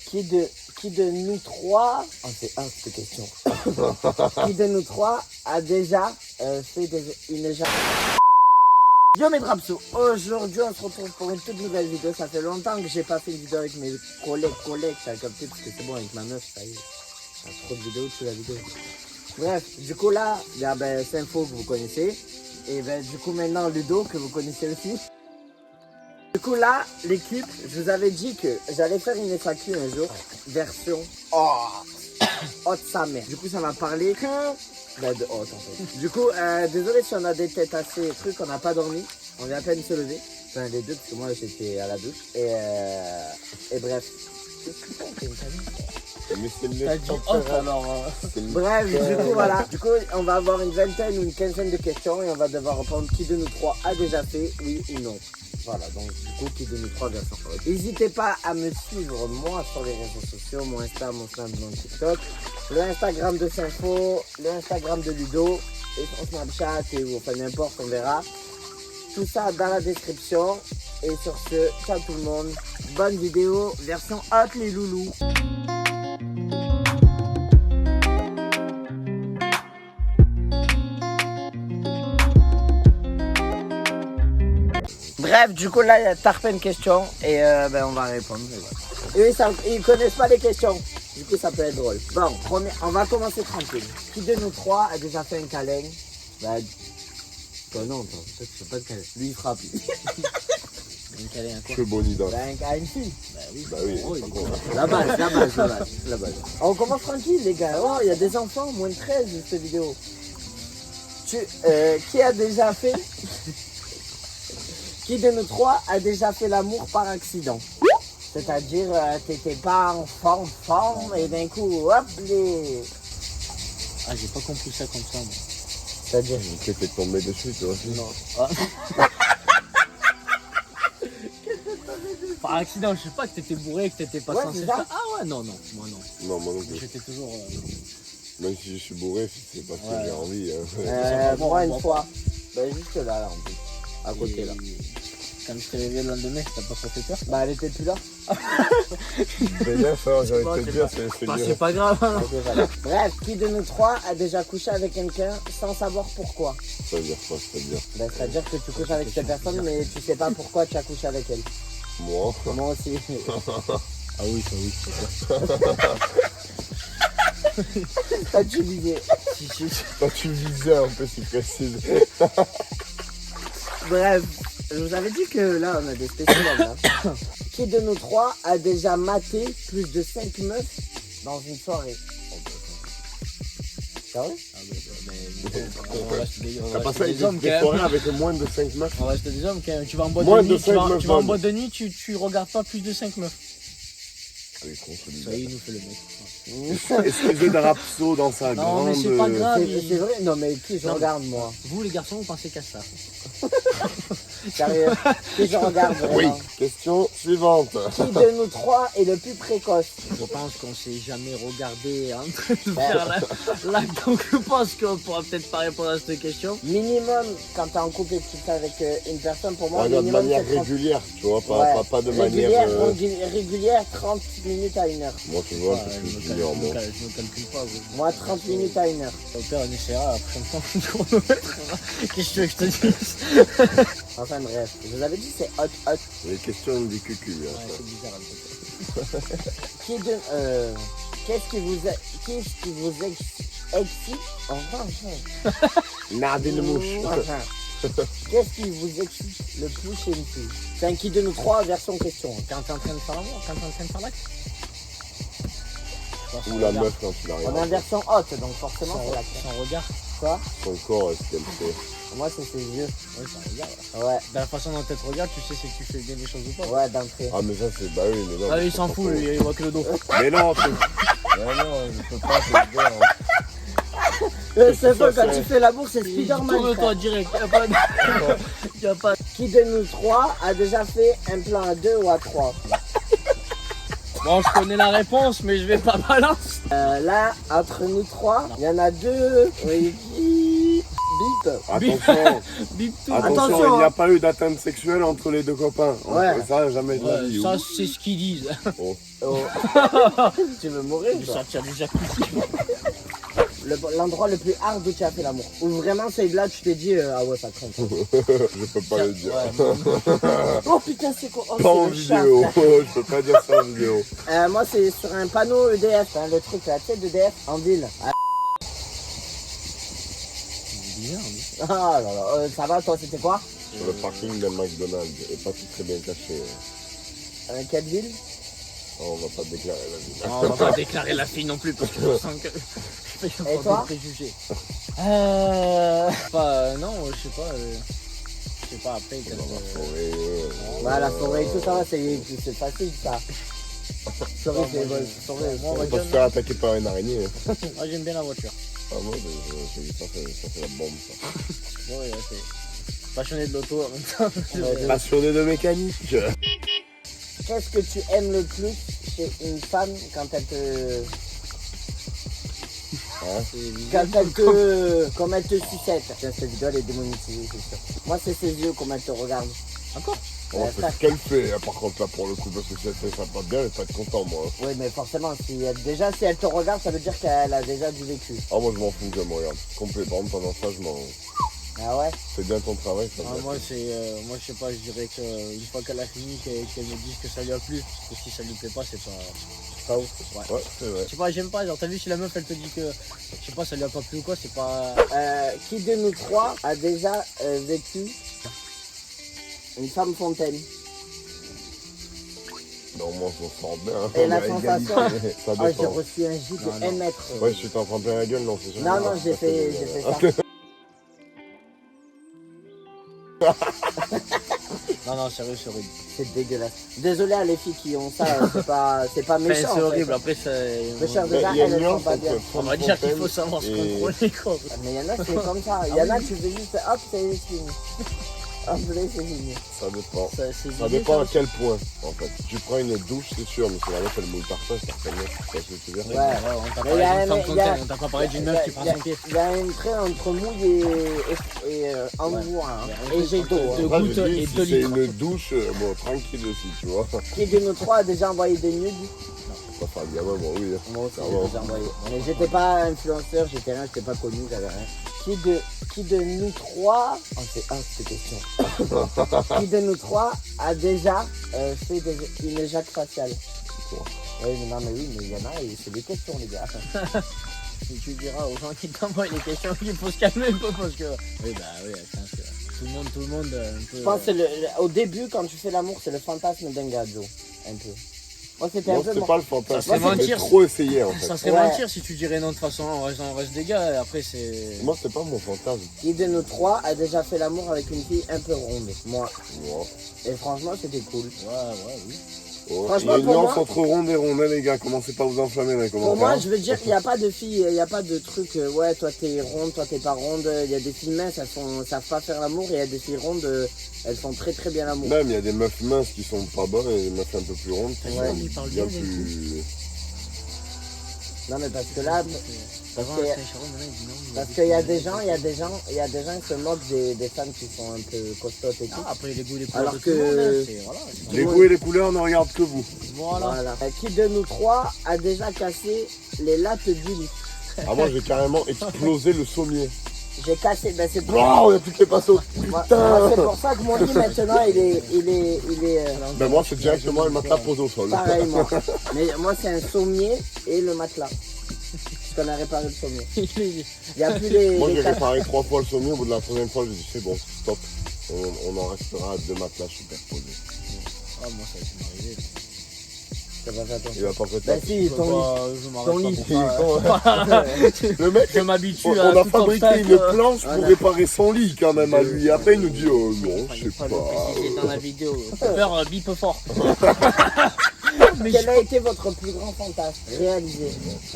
Qui de nous trois... Oh, c'est cette question. Qui de nous trois a déjà fait une... Yo mes Drapso, aujourd'hui on se retrouve pour une toute nouvelle vidéo. Ça fait longtemps que j'ai pas fait une vidéo avec mes collègues, ça a capté parce que c'est bon avec ma meuf, ça y est. Il y a trop de vidéos sur la vidéo. Bref, du coup là, il y a Sinfo que vous connaissez. Et du coup maintenant Ludo que vous connaissez aussi. Du coup là, l'équipe, je vous avais dit que j'allais faire une FAQ un jour, version de sa mère. Du coup ça va parler que de hot en fait. Du coup, désolé si on a des têtes assez trucs, on n'a pas dormi, on vient à peine se lever. Enfin les deux, parce que moi j'étais à la douche. Et bref. Mais c'est le alors. Bref, du coup voilà. Du coup on va avoir une vingtaine ou une quinzaine de questions et on va devoir répondre qui de nous trois a déjà fait, oui ou non. Voilà, donc du coup, qui de nous trois versions. N'hésitez pas à me suivre, moi, sur les réseaux sociaux, mon Insta, mon Snap, mon TikTok, le Instagram de Sinfo, le Instagram de Ludo, et son Snapchat, et enfin n'importe, on verra. Tout ça dans la description. Et sur ce, ciao tout le monde. Bonne vidéo, version hot les loulous. Bref, du coup là il y a Tarpin une question et on va répondre. Et ils connaissent pas les questions, du coup ça peut être drôle. Bon, on va commencer tranquille. Qui de nous trois a déjà fait un câlin? Toi non, toi tu fais pas de câlin. Lui il frappe. Un câlin à quoi? Que bonne idée. À une fille. Bah oui. La base. On commence tranquille les gars. Oh, il y a des enfants, moins de 13 de cette vidéo. Qui a déjà fait... Qui de nous trois a déjà fait l'amour par accident? C'est-à-dire, t'étais pas en forme, et d'un coup, hop, les... Ah, j'ai pas compris ça comme ça, moi. C'est-à-dire... Tu t'es tombé dessus, toi aussi. Non. Par accident, je sais pas, que t'étais bourré, que t'étais pas censé faire. Ah ouais, non, moi non. Non, moi non plus. J'étais toujours... Même si je suis bourré, c'est pas que j'ai envie. Moi, une fois. Juste là, en plus. À côté, là. Quand je t'ai réveillé le lendemain, t'as pas trop fait peur? Bah, elle était plus là. Mais bien, ça, j'ai envie de te dire, c'est mieux. C'est pas grave, hein. Okay, voilà. Bref, qui de nous trois a déjà couché avec quelqu'un sans savoir pourquoi? Ça veut dire quoi, c'est-à-dire? C'est-à-dire que tu couches avec cette personne, mais tu sais pas pourquoi tu as couché avec elle. Moi Moi aussi. Ah oui, ça oui, c'est ça. Toi, tu visais. Toi, tu visais un peu, si précise. Bref, je vous avais dit que là, on a des spécimens là. Qui de nous trois a déjà maté plus de 5 meufs dans une soirée? Sérieux? T'as pas fait des soirées avec moins de 5 meufs? On reste des hommes quand même. Tu vas en boîte Moins de de nuit, 5 meufs, tu vas en boîte de nuit, tu regardes pas plus de 5 meufs. Allez, con, Ça y est, il nous fait le mec. Excusez de Rapso dans sa Non, grande... mais c'est pas grave. C'est vrai? Non, mais qui je regarde, moi? Vous, les garçons, vous pensez qu'à ça. Sérieux? Qui je regarde, vraiment? Oui, question suivante. Qui de nous trois est le plus précoce? Je pense qu'on s'est jamais regardé en train de faire l'acte, donc je pense qu'on pourra peut-être pas répondre à cette question. Minimum, quand t'es en couple et que tu fais avec une personne, pour moi, Regarde de minimum manière c'est 30... régulière, tu vois, pas de régulière, manière... régulière, 30 minutes à une heure. Moi, tu vois, un peu plus régulière, moi. Je me calcule pas. Moi, 30 minutes à une heure. Au pire, on essaiera après le chronomètre. Qu'est-ce que tu veux que je te dise? Enfin bref, je vous avais dit c'est hot. Les questions du cucu. Ouais, c'est bizarre un peu. Qu'est-ce qui vous excite? Enfin. Nardé le mouche. Qu'est-ce qui vous excite le plus chez une fille? C'est un qui de nous trois version question. Quand t'es en train de faire l'amour, quand t'es en train de faire l'acte. Ou la meuf quand tu la On est en regardes. version hot, donc forcément c'est la Son regard. Quoi? Son corps, est-ce qu'elle fait? Moi c'est ses yeux. Oui, c'est un regard. Ouais, De la façon dont elle te regarde, tu sais si tu fais bien les choses ou pas. ouais, d'entrée. Ah, mais ça, c'est... Bah oui, mais non. Ah, mais il s'en c'est fout, pas lui, il voit que le dos. Mais non, tu... non, je peux pas te le dire. C'est vrai, quand tu fais l'amour, c'est Spider-Man. Tourne-toi frère. direct, y a pas de... Qui de nous trois a déjà fait un plan à 2 ou à 3? Bon, je connais la réponse, mais je vais pas balancer. Là, entre nous trois, il y en a deux. Oui. Bip. Attention, Bip tout. attention, il n'y a pas eu d'atteinte sexuelle entre les deux copains. Ouais. Ça, jamais de la Ouais, vie. ça, c'est ce qu'ils disent. Oh. Oh. Tu veux mourir Je toi? sortir du jacuzzi. L'endroit le plus hard où tu as fait l'amour. Où vraiment c'est là tu t'es dit ah ouais ça craint. Je peux pas le dire. Ouais, non. Oh putain c'est quoi? Oh, Pas en c'est le chat. vidéo. Je peux pas dire ça en vidéo. Moi c'est sur un panneau EDF, hein, le truc là, tu sais d'EDF en ville. Ah Bizarre, mais- là là, ça va toi c'était quoi? Sur le parking d'un McDonald's. Et pas tout très bien caché. Quelle ville? Oh, on va pas déclarer la vie. Non, on va pas déclarer la fille non plus parce que je sens que je fais Et encore toi des préjugés. Non, je sais pas après. Dans la quand, forêt. Bah la forêt et tout ça va c'est facile ça. Forêt c'est bon, forêt. Moi, On on va va pas se dire faire attaquer par une araignée. moi j'aime bien la voiture. Ah moi, ça fait la bombe ça. Ouais, c'est passionné de l'auto en même temps. Passionné de mécanique. Qu'est-ce que tu aimes le plus chez une femme quand elle te... Quand elle te... Comme elle te sucette. Tiens, cette vidéo elle est démonétisée, c'est sûr. Moi c'est ses yeux, comme elle te regarde. Encore On Ouais, sait ça- ce qu'elle fait, hein, par contre, là, pour le coup, parce que si elle fait ça pas bien, elle va être content, moi. Oui mais forcément, déjà si elle te regarde, ça veut dire qu'elle a déjà du vécu. Ah, moi, je m'en fous qu'elle me regarde. Complètement, pendant ça, je m'en... Ah ouais? Fais bien ton travail, ça Ah, va. moi je sais pas, je dirais qu'une fois qu'elle a fini, qu'elle me dise que ça lui a plu, parce que si ça lui plaît pas, c'est pas ouf. Ouais. Ouais, c'est vrai. Je sais pas, j'aime pas, genre t'as vu si la meuf elle te dit que, je sais pas, ça lui a pas plu ou quoi, c'est pas... Qui de nous trois a déjà vécu une femme fontaine? Non, moi, je m'en sors bien. Et On la est à égalité. sensation? Ça Ah j'ai dépend. reçu un gîte Non, de non. 1 mètre. Ouais, je suis en train de plein la gueule, non, c'est sûr. Non, j'ai fait ça. Non, sérieux, c'est horrible. C'est dégueulasse. Désolé à les filles qui ont ça, c'est pas Enfin, méchant. c'est en horrible, fait. après ça... Mais cher, Mais déjà, il y a elles une ne sont nuance pas bien. entre On va dire qu'il faut savoir se et- contrôler quoi. Mais il y en a, c'est comme ça. Il y en a, tu veux juste, hop, c'est fini. Hop, là, c'est fini. Ça dépend. C'est Ça vidé, dépend à ça. quel point, en fait. Si tu prends une douche, c'est sûr, mais si la meuf, elle mouille parfum, certainement. Tu vois ce que je veux dire? Ouais. On t'a Mais il y a parlé d'une un- femme il y a- fontaine, on t'a pas parlé d'une meuf qui prend son pied. Il y a un trait entre mouille et envoi. Hein. Et j'ai d'eau. De Hein. Moi, gouttes je dis, et si deux c'est litres. une douche, bon, tranquille aussi, tu vois. Qui de nous trois a déjà envoyé des nudes? Pas faire le gamin, bon, oui. Moi aussi, Ah j'ai bon. déjà envoyé. Mais j'étais pas influenceur, j'étais rien, j'étais pas connu, j'avais rien. Qui de nous trois... Oh, c'est cette question. Qui de nous trois a déjà fait une éjac faciale? Toi. Oui, mais non, mais oui, mais il y en a et c'est des questions, les gars. Et tu diras aux gens qui t'envoient les questions qu'il faut se calmer un peu parce que... Oui, bah oui, je pense que tout le monde un peu... Je pense que c'est au début, quand tu fais l'amour, c'est le fantasme d'un gars, Joe. Un peu. Moi, c'était un Non, peu... c'est mon- pas le fantasme, Ça serait c'est mentir. trop essayé, en fait. Ça serait Ouais. mentir si tu dirais non de toute façon, on reste des gars, et après c'est... Moi, c'est pas mon fantasme. Qui de nous trois a déjà fait l'amour avec une fille un peu ronde? Moi. Moi. Et franchement, c'était cool. Ouais, oui. Oh, Franchement, il y a une pour nuance moi- entre ronde et ronde, hein, les gars. Commencez pas à vous enflammer dans les Pour commentaires. moi, je veux dire qu'il n'y a pas de filles, il n'y a pas de truc, ouais, toi t'es ronde, toi t'es pas ronde. Il y a des filles minces, elles savent pas faire l'amour, et il y a des filles rondes, elles font très très bien l'amour. Même, il y a des meufs minces qui sont pas bonnes et des meufs un peu plus rondes qui Ouais. sont Il parle bien bien, plus... Non, mais parce que là, Parce parce qu'il y a des gens, il y a des gens qui se moquent des femmes qui sont un peu costaudes et tout. Ah, après les goûts et les couleurs Alors de tout le que- monde, hein, c'est... Voilà. Les goûts et les couleurs ne regardent que vous. Voilà. Voilà. Qui de nous trois a déjà cassé les lattes du lit? Ah, moi, j'ai carrément explosé le sommier. J'ai cassé, ben c'est pour... Waouh, il y a plus que les passos. Moi, Putain. c'est pour ça que mon lit maintenant il est Ben, moi, c'est directement le matelas posé au sol. pareil moi. Mais moi c'est un sommier et le matelas. Parce qu'on a réparé le sommier. Il n'y a plus les... Moi, les j'ai quatre- réparé 3 fois le sommier. Au bout de la troisième fois, j'ai dit, c'est bon, stop. On en restera à 2 matelas superposés. Ah, moi ça m'est arrivé. Ça va faire toi. Il va pas fait Ben ça. si, ton lit. Je Ton lit. m'arrête Le mec, Je m'habitue on à a tout fabriqué obstacle. une planche pour Voilà. réparer son lit quand même à lui. Après, il nous dit, oh non, je sais Pas pas. le préciser dans la vidéo. Peur, bip fort. Mais Quel a été votre plus grand fantasme réalisé?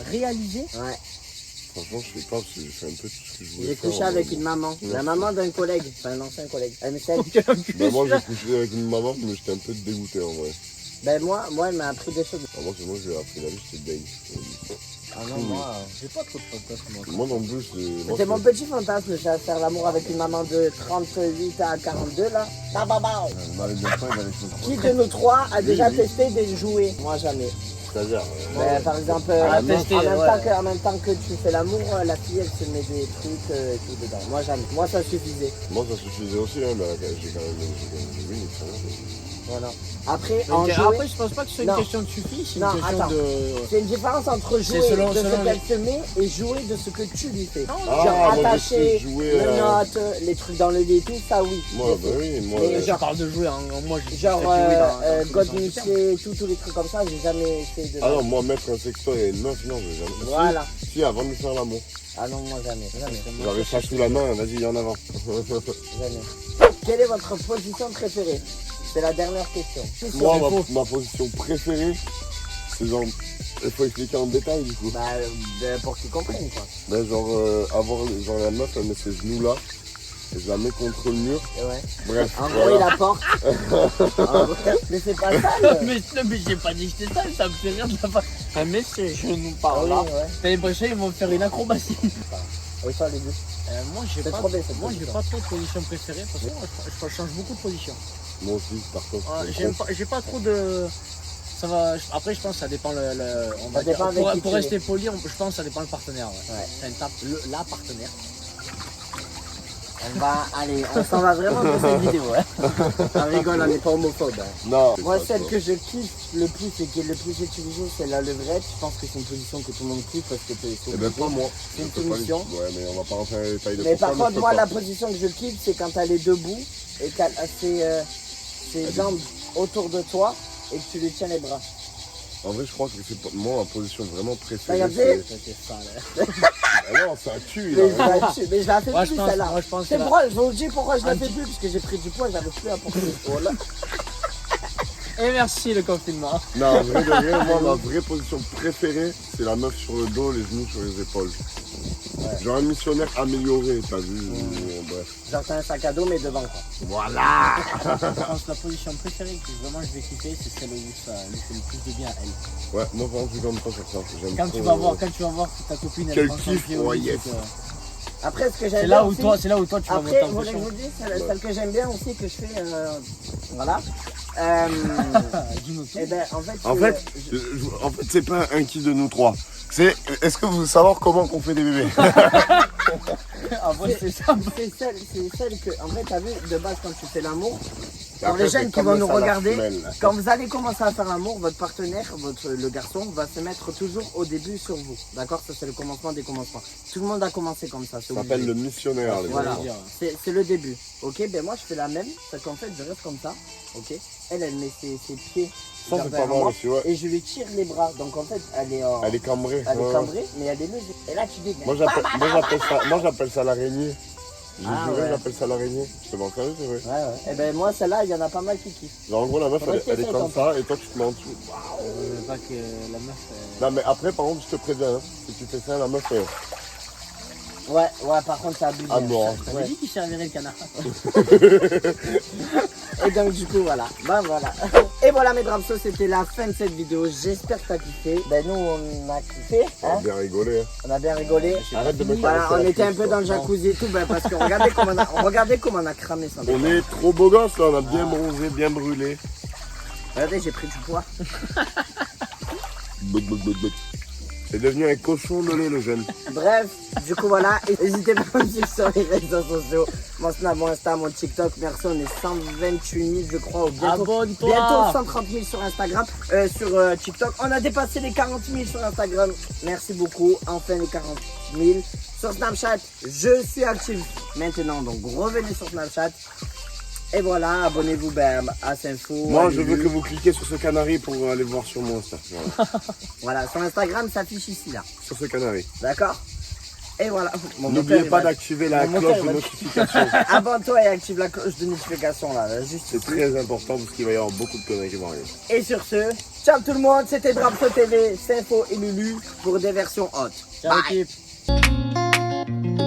réalisé Ouais. Franchement, je sais pas, parce que j'ai fait un peu tout ce que je voulais J'ai faire. couché avec une maman. La maman d'un collègue. Enfin un ancien collègue. MSN. Ben, moi, j'ai couché avec une maman, mais j'étais un peu dégoûté en vrai. Ben moi, elle m'a appris des choses. Ah, moi, j'ai appris la vie, j'étais dingue. Ah non, moi, j'ai pas trop de fantasmes. Moi non plus, C'est mon petit fantasme, je vais faire l'amour avec une maman de 38 à 42 là. Bah, bah, bah. Dans les 2 points, il va avec Qui de nous trois a déjà testé des jouets? Moi jamais. C'est-à-dire, Ben, par exemple, testé, en même temps que tu fais l'amour, la fille elle se met des trucs et tout dedans. Moi jamais. Moi ça suffisait. moi ça suffisait aussi, hein, mais j'ai quand même vu une expérience. Voilà. Après, Donc, en jouet, après, je pense pas que ce soit Non. une question de suffit, c'est Non, une question attends. de. c'est une différence entre jouer selon- de ce selon qu'elle se met et jouer de ce que tu lui fais. Non, Ah, Genre moi, je attacher sais jouer, les notes, les trucs dans le lit, tout ça oui. Moi, je bah sais. oui, moi. Mais je parle de jouer, hein. Moi, j'ai Genre peut-être joué dans godemiché, tous les trucs comme ça, j'ai jamais essayé de. Ah non, moi, mettre un sextoy et une meuf, non, j'ai jamais. Voilà. Si, avant de lui faire l'amour. Ah non, moi jamais. J'avais ça sous la main, vas-y, en avant. Jamais. Quelle est votre position préférée? C'est la dernière question. Moi, ma position préférée, c'est genre. Il faut expliquer en détail du coup. Bah, pour qu'ils comprennent quoi. Ben, genre, avoir genre, la meuf, elle met ses genoux là, et je la mets contre le mur. Et ouais. Bref, En gros, voilà. il apporte. En vrai, mais c'est pas sale. mais j'ai pas dit que c'était ça, ça me fait rire de la part. Un mec, je nous Ah parle oui, là. ouais. T'as l'impression qu'ils vont faire une acrobatie. Et toi, les deux. Moi, j'ai C'est pas, trop bien, cette moi, j'ai position. pas trop de position préférée parce que moi, je change beaucoup de position. Moi aussi, par contre. J'ai pas trop de. Ça va. Après, je pense que ça dépend on va Ça dépend dire, avec qui pour tu rester poli, je pense que ça dépend le partenaire. Ouais. Ouais. Ça tape la partenaire. Allez, on s'en va vraiment de cette vidéo. Hein. On rigole, on n'est pas homophobe. Hein. Non. Moi, celle que je kiffe le plus et qui est le plus utilisée, c'est la levrette. Je pense que c'est une position que tout le monde kiffe parce que c'est Eh ben, pas moi. C'est une Je peux pas soumission. Ouais, mais on va pas rentrer dans les détails de Mais par pourquoi, contre, je moi, peux la pas. position que je kiffe, c'est quand elle est debout et qu'elle a ses jambes autour de toi et que tu lui tiens les bras. En vrai, je crois que c'est pas moi ma position vraiment préférée. Regardez. Ça, c'est ça, là. Ah non, ça tue Mais là. mais je la fais Moi, plus je pense- celle-là. moi, je pense C'est que la- pourquoi, je vous dis pourquoi je la Un fais petit- plus, parce que j'ai pris du poids, j'arrive plus à porter. Voilà. Et merci le confinement. Non, en vrai de vrai, moi ma vraie position préférée, c'est la meuf sur le dos, les genoux sur les épaules. Genre un missionnaire amélioré, t'as vu bref. Genre t'as un sac à dos mais devant quoi. Voilà. Je pense que la position préférée que vraiment je vais kiffer, c'est celle où ça lui fait le plus de bien à elle. Ouais, moi vraiment je suis comme ça sur ça. J'aime Quand trop, tu vas voir ta copine, elle Quel prend son kiff, pied au oh lit, yes. Après ce que j'aime C'est bien là où aussi, toi, tu vas monter après, en vous voulez que je pression. vous dise, celle que j'aime bien aussi que je fais, voilà. Dis-nous tout. Et ben en fait, En fait, c'est pas un kiff de nous trois. C'est est-ce que vous voulez savoir comment qu'on fait des bébés? Après, c'est ça. c'est celle que, en fait, t'as vu, de base quand tu fais l'amour, pour Après, les c'est jeunes qui comme vont le nous salade regarder, femelle. quand vous allez commencer à faire l'amour, votre partenaire, le garçon, va se mettre toujours au début sur vous. D'accord? Ça c'est le commencement des commencements. Tout le monde a commencé comme ça. Ça s'appelle le missionnaire, les Voilà, enfants. c'est le début. Ok, ben moi je fais la même, parce qu'en fait je reste comme ça. Ok, elle met ses pieds Ça, vers c'est pas mal moi, aussi, ouais. et je lui tire les bras. Donc en fait elle est Elle est cambrée. elle est ouais. cambrée, mais elle est levée. Et là tu dis, Moi j'appelle ça l'araignée. J'ai Ah, juré, ouais. j'appelle ça l'araignée. Je te manque c'est vrai. ouais. Et ben moi celle-là, il y en a pas mal qui kiffent. Genre en gros la meuf Faudrait elle est que comme t'essayes, ça et toi tu te mets en dessous. Je veux pas que la meuf. Non mais après par contre je te préviens, hein, si tu fais ça la meuf Ouais, par contre ça abuse. Ah non. T'avais Ouais. dit qu'il servirait le canard. Et donc du coup voilà, bah voilà. Et voilà mes dramsos, c'était la fin de cette vidéo. J'espère que t'as kiffé. Ben nous on a kiffé, On a hein. bien rigolé. Hein. On a bien rigolé. Arrête de me Voilà, caresser on la était un cuisse, peu toi. dans le jacuzzi et tout, ben, parce que regardez comment on a cramé ça. On est trop beau gosse là, on a bien bronzé, bien brûlé. Regardez, j'ai pris du poids. Bout, bout, bout, bout. C'est devenu un cochon de lait le jeune. Bref, du coup voilà, n'hésitez pas à me suivre sur les réseaux sociaux. Mon Snap, mon Insta, mon TikTok. Merci, on est 128 000 je crois. Abonne-toi. Bientôt 130 000 sur Instagram, sur TikTok. On a dépassé les 40 000 sur Instagram. Merci beaucoup. Enfin les 40 000. Sur Snapchat, je suis actif maintenant. Donc revenez sur Snapchat. Et voilà, abonnez-vous à Sinfo. Moi à je veux Lulu. que vous cliquiez sur ce canari pour aller voir sur mon Insta. Voilà. Voilà, sur Instagram, ça affiche ici là. Sur ce canari. D'accord? Et voilà. Mon N'oubliez moteur, pas il va- d'activer la Mon cloche moteur, de il va- notification. Abonne-toi et active la cloche de notification là, juste C'est ici. très important parce qu'il va y avoir beaucoup de conneries qui vont arriver. Et sur ce, ciao tout le monde, c'était Dramso TV, Sinfo et Lulu pour des versions hautes. Ciao Bye. l'équipe.